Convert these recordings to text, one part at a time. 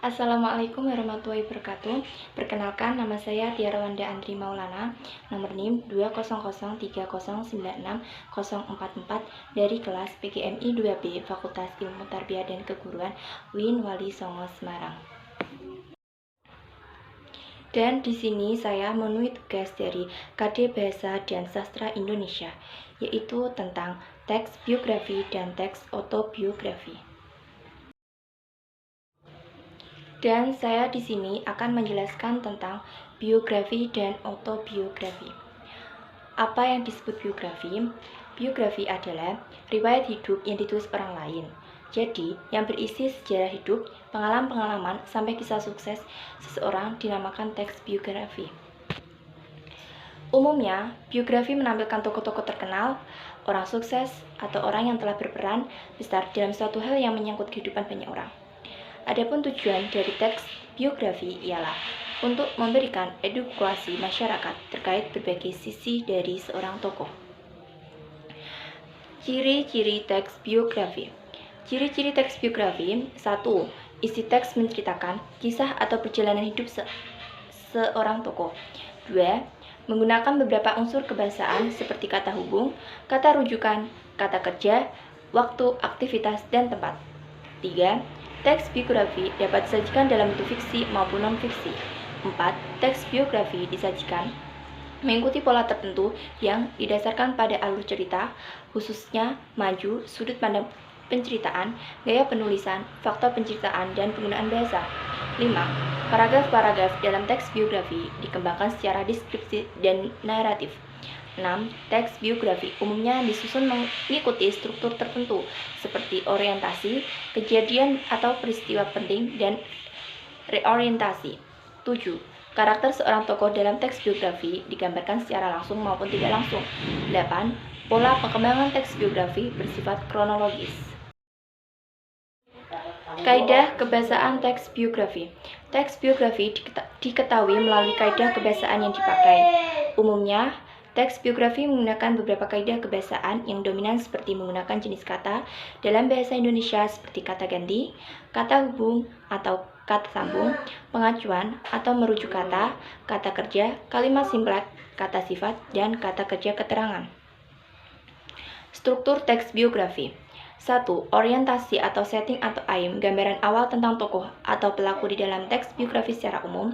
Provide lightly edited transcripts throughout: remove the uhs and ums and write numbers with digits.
Assalamualaikum warahmatullahi wabarakatuh. Perkenalkan, nama saya Tiara Wanda Andri Maulana, nomor NIM 20030960044 dari kelas PGMI 2B Fakultas Ilmu Tarbiyah dan Keguruan UIN Wali Songo Semarang. Dan di sini saya memenuhi tugas dari KD Bahasa dan Sastra Indonesia, yaitu tentang teks biografi dan teks autobiografi. Dan saya di sini akan menjelaskan tentang biografi dan autobiografi. Apa yang disebut biografi? Biografi adalah riwayat hidup yang ditulis orang lain. Jadi, yang berisi sejarah hidup, pengalaman-pengalaman, sampai kisah sukses seseorang dinamakan teks biografi. Umumnya, biografi menampilkan tokoh-tokoh terkenal, orang sukses, atau orang yang telah berperan besar dalam suatu hal yang menyangkut kehidupan banyak orang. Adapun tujuan dari teks biografi ialah untuk memberikan edukasi masyarakat terkait berbagai sisi dari seorang tokoh. Ciri-ciri teks biografi. Ciri-ciri teks biografi: 1. Isi teks menceritakan kisah atau perjalanan hidup seorang tokoh. 2. Menggunakan beberapa unsur kebahasaan seperti kata hubung, kata rujukan, kata kerja, waktu, aktivitas, dan tempat. 3. Teks biografi dapat disajikan dalam bentuk fiksi maupun non-fiksi. 4. Teks biografi disajikan mengikuti pola tertentu yang didasarkan pada alur cerita, khususnya maju, sudut pandang penceritaan, gaya penulisan, faktor penceritaan, dan penggunaan bahasa. 5. Paragraf-paragraf dalam teks biografi dikembangkan secara deskripsi dan naratif. 6. Teks biografi umumnya disusun mengikuti struktur tertentu seperti orientasi, kejadian atau peristiwa penting, dan reorientasi. 7. Karakter seorang tokoh dalam teks biografi digambarkan secara langsung maupun tidak langsung. 8. Pola pengembangan teks biografi bersifat kronologis. Kaidah kebahasaan teks biografi. Teks biografi diketahui melalui kaidah kebahasaan yang dipakai. Umumnya, teks biografi menggunakan beberapa kaidah kebahasaan yang dominan seperti menggunakan jenis kata dalam bahasa Indonesia seperti kata ganti, kata hubung atau kata sambung, pengacuan atau merujuk kata, kata kerja, kalimat simplek, kata sifat, dan kata kerja keterangan. Struktur teks biografi. 1. Orientasi atau setting atau aim, gambaran awal tentang tokoh atau pelaku di dalam teks biografi secara umum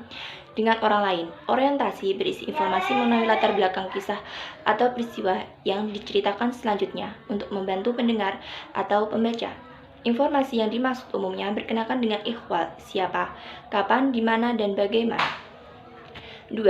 dengan orang lain. Orientasi berisi informasi mengenai latar belakang kisah atau peristiwa yang diceritakan selanjutnya untuk membantu pendengar atau pembaca. Informasi yang dimaksud umumnya berkenaan dengan ikhwal, siapa, kapan, di mana, dan bagaimana. 2.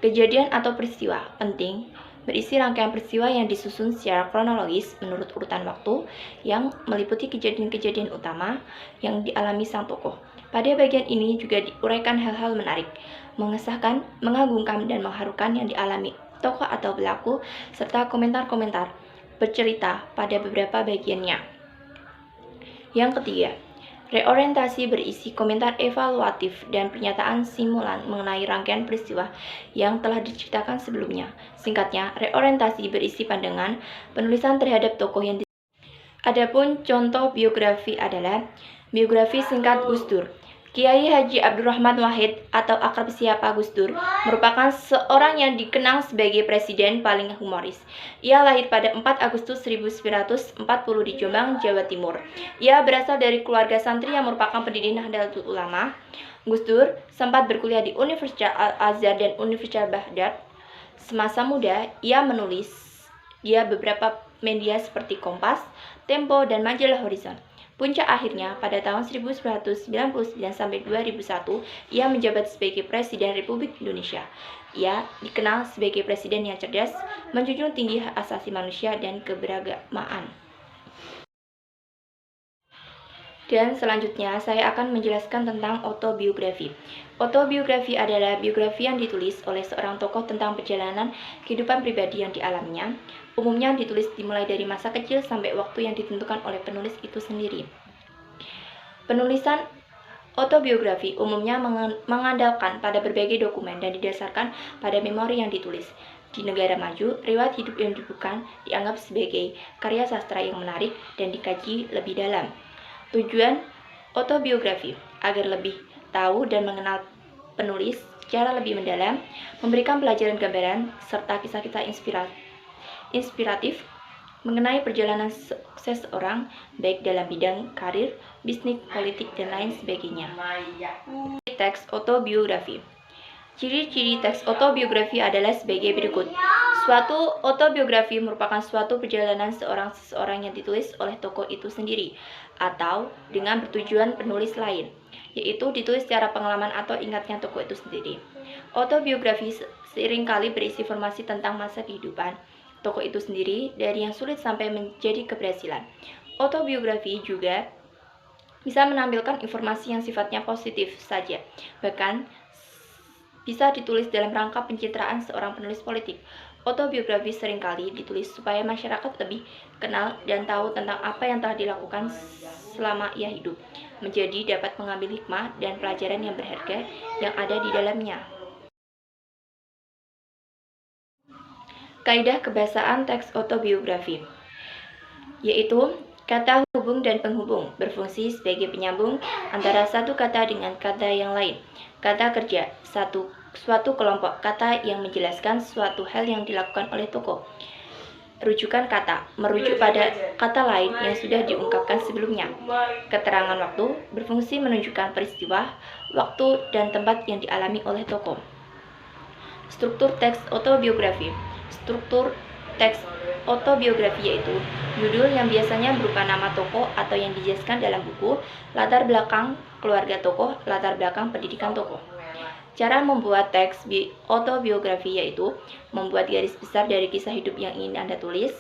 Kejadian atau peristiwa penting berisi rangkaian peristiwa yang disusun secara kronologis menurut urutan waktu yang meliputi kejadian-kejadian utama yang dialami sang tokoh. Pada bagian ini juga diuraikan hal-hal menarik, mengesahkan, mengagumkan, dan mengharukan yang dialami tokoh atau pelaku, serta komentar-komentar bercerita pada beberapa bagiannya. Yang ketiga, reorientasi berisi komentar evaluatif dan pernyataan simulan mengenai rangkaian peristiwa yang telah diceritakan sebelumnya. Singkatnya, reorientasi berisi pandangan penulisan terhadap tokoh yang Adapun contoh biografi adalah biografi singkat Gus Dur. Kiai Haji Abdurrahman Wahid atau akrab siapa Gus Dur merupakan seorang yang dikenal sebagai presiden paling humoris. Ia lahir pada 4 Agustus 1940 di Jombang, Jawa Timur. Ia berasal dari keluarga santri yang merupakan pendiri Nahdlatul Ulama. Gus Dur sempat berkuliah di Universitas Al-Azhar dan Universitas Baghdad. Semasa muda, ia menulis di beberapa media seperti Kompas, Tempo, dan majalah Horizon. Puncak akhirnya, pada tahun 1999 sampai 2001, ia menjabat sebagai Presiden Republik Indonesia. Ia dikenal sebagai presiden yang cerdas, menjunjung tinggi hak asasi manusia dan keberagamaan. Dan selanjutnya, saya akan menjelaskan tentang autobiografi. Autobiografi adalah biografi yang ditulis oleh seorang tokoh tentang perjalanan kehidupan pribadi yang dialaminya. Umumnya ditulis dimulai dari masa kecil sampai waktu yang ditentukan oleh penulis itu sendiri. Penulisan autobiografi umumnya mengandalkan pada berbagai dokumen dan didasarkan pada memori yang ditulis. Di negara maju, riwayat hidup yang dibukukan dianggap sebagai karya sastra yang menarik dan dikaji lebih dalam. Tujuan autobiografi agar lebih tahu dan mengenal penulis secara lebih mendalam, memberikan pelajaran gambaran, serta kisah-kisah inspiratif mengenai perjalanan sukses seorang, baik dalam bidang karir, bisnis, politik, dan lain sebagainya. Teks autobiografi. Ciri-ciri teks autobiografi adalah sebagai berikut. Suatu autobiografi merupakan suatu perjalanan seseorang yang ditulis oleh tokoh itu sendiri atau dengan bertujuan penulis lain, yaitu ditulis secara pengalaman atau ingatnya tokoh itu sendiri. Autobiografi seringkali berisi informasi tentang masa kehidupan tokoh itu sendiri dari yang sulit sampai menjadi keberhasilan. Autobiografi juga bisa menampilkan informasi yang sifatnya positif saja, bahkan bisa ditulis dalam rangka pencitraan seorang penulis politik. Autobiografi seringkali ditulis supaya masyarakat lebih kenal dan tahu tentang apa yang telah dilakukan selama ia hidup, menjadi dapat mengambil hikmah dan pelajaran yang berharga yang ada di dalamnya. Kaidah kebahasaan teks autobiografi, yaitu kata hubung dan penghubung berfungsi sebagai penyambung antara satu kata dengan kata yang lain. Kata kerja, suatu kelompok kata yang menjelaskan suatu hal yang dilakukan oleh tokoh. Rujukan kata, merujuk pada kata lain yang sudah diungkapkan sebelumnya. Keterangan waktu, berfungsi menunjukkan peristiwa, waktu, dan tempat yang dialami oleh tokoh. Struktur teks autobiografi. Struktur teks autobiografi yaitu judul yang biasanya berupa nama tokoh atau yang dijelaskan dalam buku, latar belakang keluarga tokoh, latar belakang pendidikan tokoh. Cara membuat teks autobiografi yaitu membuat garis besar dari kisah hidup yang ingin Anda tulis,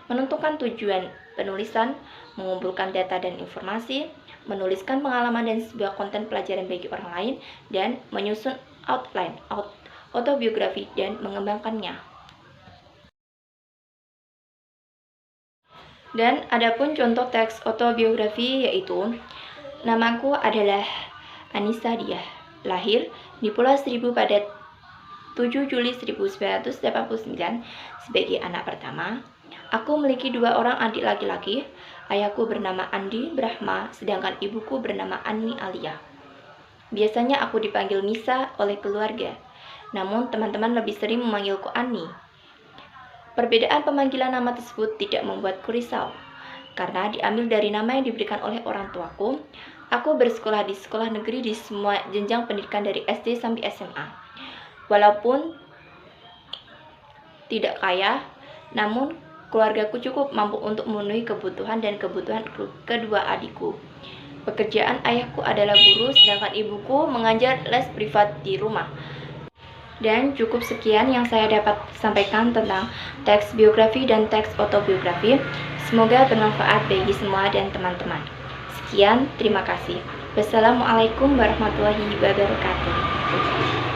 menentukan tujuan penulisan, mengumpulkan data dan informasi, menuliskan pengalaman dan sebuah konten pelajaran bagi orang lain, dan menyusun outline autobiografi dan mengembangkannya. Dan adapun contoh teks autobiografi yaitu, namaku adalah Anissa Diah, lahir di Pulau Seribu pada 7 Juli 1989 sebagai anak pertama. Aku memiliki 2 orang adik laki-laki. Ayahku bernama Andi Brahma, sedangkan ibuku bernama Ani Alia. Biasanya aku dipanggil Nisa oleh keluarga, namun teman-teman lebih sering memanggilku Ani. Perbedaan pemanggilan nama tersebut tidak membuatku risau, karena diambil dari nama yang diberikan oleh orang tuaku. Aku bersekolah di sekolah negeri di semua jenjang pendidikan dari SD sampai SMA. Walaupun tidak kaya, namun keluargaku cukup mampu untuk memenuhi kebutuhan dan kebutuhan kedua adikku. Pekerjaan ayahku adalah guru, sedangkan ibuku mengajar les privat di rumah. Dan cukup sekian yang saya dapat sampaikan tentang teks biografi dan teks autobiografi. Semoga bermanfaat bagi semua dan teman-teman. Sekian, terima kasih. Wassalamualaikum warahmatullahi wabarakatuh.